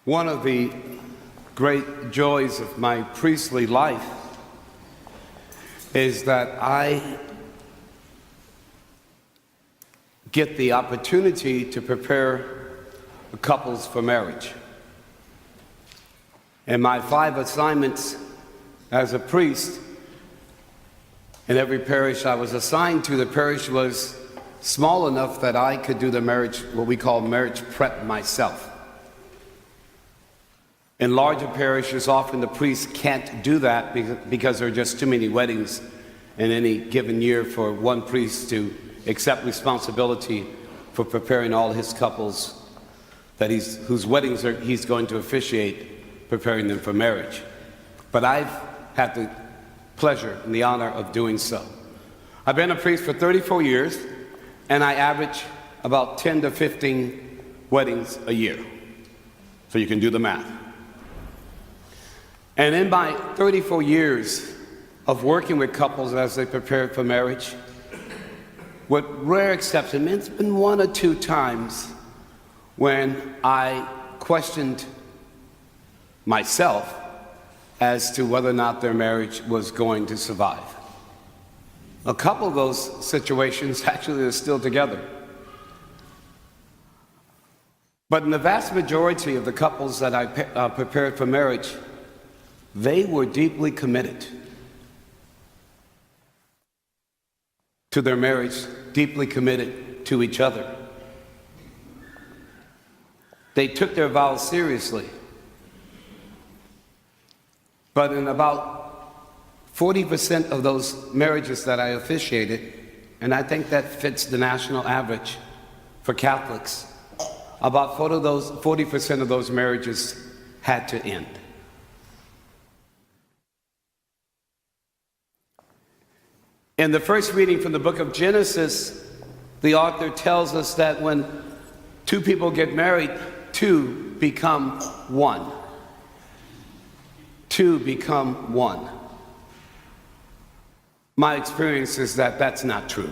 One of the great joys of my priestly life is that I get the opportunity to prepare couples for marriage. And my 5 assignments as a priest in every parish I was assigned to, the parish was small enough that I could do the marriage, what we call marriage prep, myself. In larger parishes, often the priest can't do that because there are just too many weddings in any given year for one priest to accept responsibility for preparing all his couples whose weddings he's going to officiate, preparing them for marriage. But I've had the pleasure and the honor of doing so. I've been a priest for 34 years, and I average about 10 to 15 weddings a year. So you can do the math. And in my 34 years of working with couples as they prepare for marriage, with rare exception, it's been 1 or 2 times when I questioned myself as to whether or not their marriage was going to survive. A couple of those situations actually are still together. But in the vast majority of the couples that I prepared for marriage, they were deeply committed to their marriage, deeply committed to each other. They took their vows seriously. But in about 40% of those marriages that I officiated, and I think that fits the national average for Catholics, about 40% of those marriages had to end. In the first reading from the book of Genesis, the author tells us that when 2 people get married, 2 become one. 2 become one. My experience is that that's not true.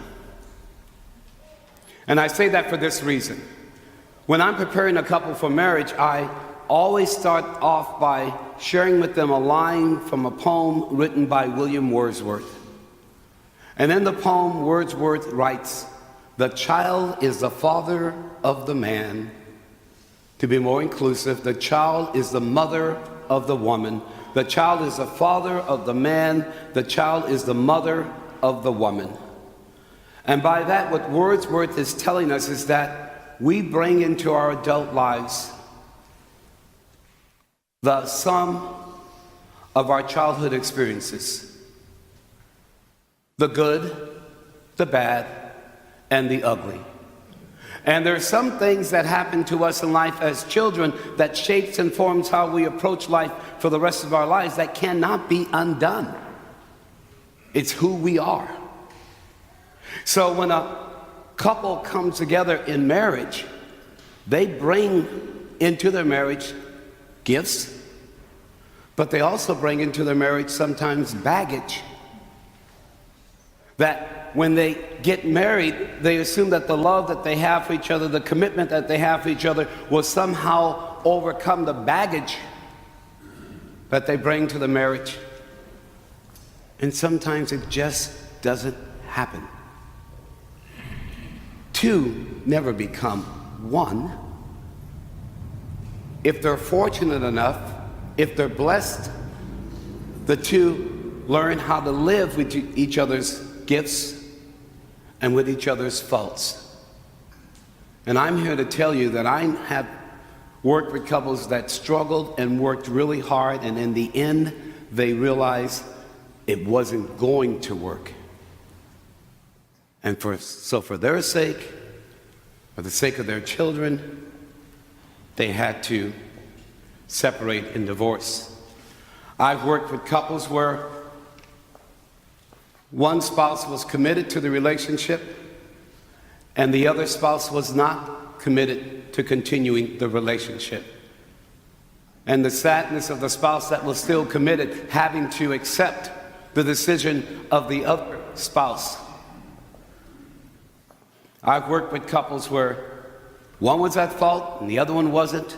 And I say that for this reason. When I'm preparing a couple for marriage, I always start off by sharing with them a line from a poem written by William Wordsworth. And in the poem, Wordsworth writes, "The child is the father of the man." To be more inclusive, the child is the mother of the woman. The child is the father of the man. The child is the mother of the woman. And by that, what Wordsworth is telling us is that we bring into our adult lives the sum of our childhood experiences. The good, the bad, and the ugly. And there are some things that happen to us in life as children that shapes and forms how we approach life for the rest of our lives that cannot be undone. It's who we are. So when a couple comes together in marriage, they bring into their marriage gifts, but they also bring into their marriage sometimes baggage. That when they get married, they assume that the love that they have for each other, the commitment that they have for each other, will somehow overcome the baggage that they bring to the marriage. And sometimes it just doesn't happen. 2 never become one. If they're fortunate enough, if they're blessed, the 2 learn how to live with each other's gifts and with each other's faults. And I'm here to tell you that I have worked with couples that struggled and worked really hard, and in the end, they realized it wasn't going to work. And so for their sake, for the sake of their children, they had to separate and divorce. I've worked with couples where one spouse was committed to the relationship and the other spouse was not committed to continuing the relationship. And the sadness of the spouse that was still committed having to accept the decision of the other spouse. I've worked with couples where one was at fault and the other one wasn't.